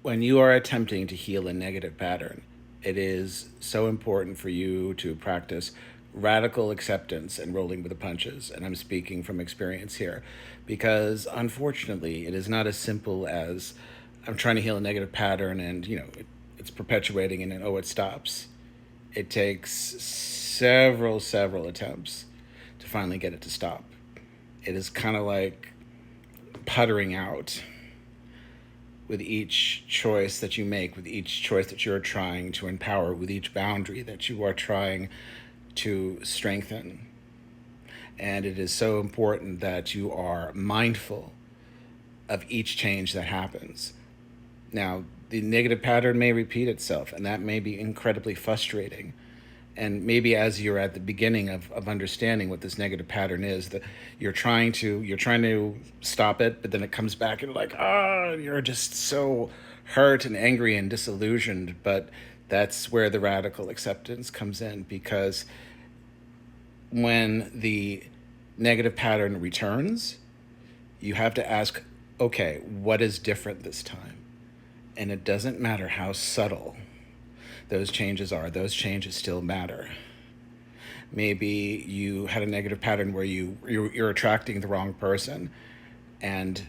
When you are attempting to heal a negative pattern, it is so important for you to practice radical acceptance and rolling with the punches. And I'm speaking from experience here because unfortunately, it is not as simple as I'm trying to heal a negative pattern and, it's perpetuating and then, oh, it stops. It takes several attempts to finally get it to stop. It is kind of like puttering out with each choice that you make, with each choice that you're trying to empower, with each boundary that you are trying to strengthen. And it is so important that you are mindful of each change that happens. Now, the negative pattern may repeat itself, and that may be incredibly frustrating. And maybe as you're at the beginning of understanding what this negative pattern is, that you're trying to stop it, but then it comes back and like, you're just so hurt and angry and disillusioned. But that's where the radical acceptance comes in, because when the negative pattern returns, you have to ask, okay, what is different this time? And it doesn't matter how subtle those changes are, those changes still matter. Maybe you had a negative pattern where you're attracting the wrong person, and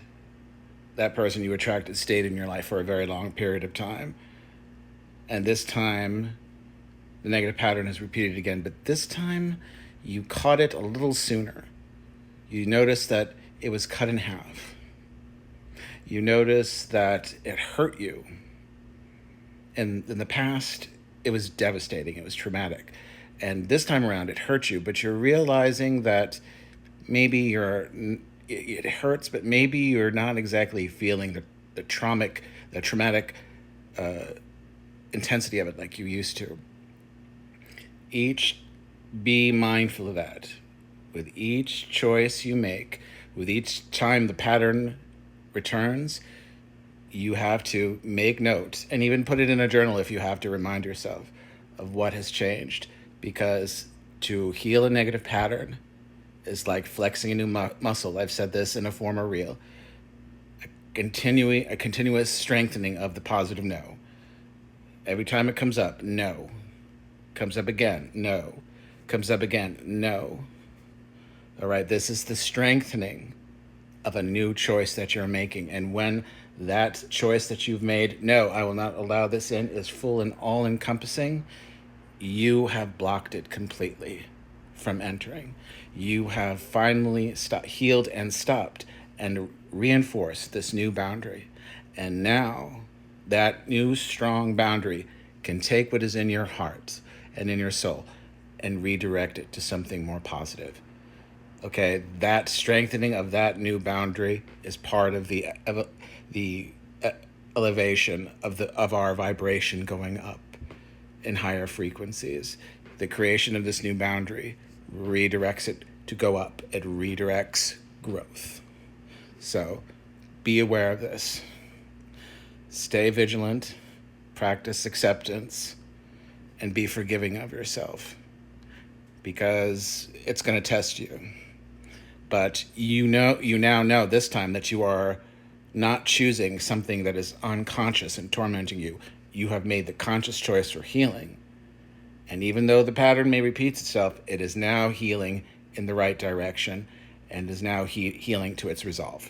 that person you attracted stayed in your life for a very long period of time. And this time, the negative pattern is repeated again, but this time you caught it a little sooner. You noticed that it was cut in half. You noticed that it hurt you. And in the past, it was devastating, it was traumatic. And this time around, it hurt you, but you're realizing that maybe it hurts, but maybe you're not exactly feeling the traumatic uh, intensity of it like you used to. Each Be mindful of that. With each choice you make, with each time the pattern returns, you have to make notes and even put it in a journal if you have to remind yourself of what has changed. Because to heal a negative pattern is like flexing a new muscle. I've said this in a former reel. A continuous strengthening of the positive no. Every time it comes up, no. Comes up again, no. Comes up again, no. All right, this is the strengthening of a new choice that you're making. And when that choice that you've made, no, I will not allow this in, is full and all encompassing, you have blocked it completely from entering. You have finally healed and stopped and reinforced this new boundary. And now that new strong boundary can take what is in your heart and in your soul and redirect it to something more positive. Okay, that strengthening of that new boundary is part of the elevation of our vibration going up in higher frequencies. The creation of this new boundary redirects it to go up. It redirects growth. So be aware of this. Stay vigilant, practice acceptance, and be forgiving of yourself, because it's going to test you. But you now know this time that you are not choosing something that is unconscious and tormenting you. You have made the conscious choice for healing. And even though the pattern may repeat itself, it is now healing in the right direction and is now healing to its resolve.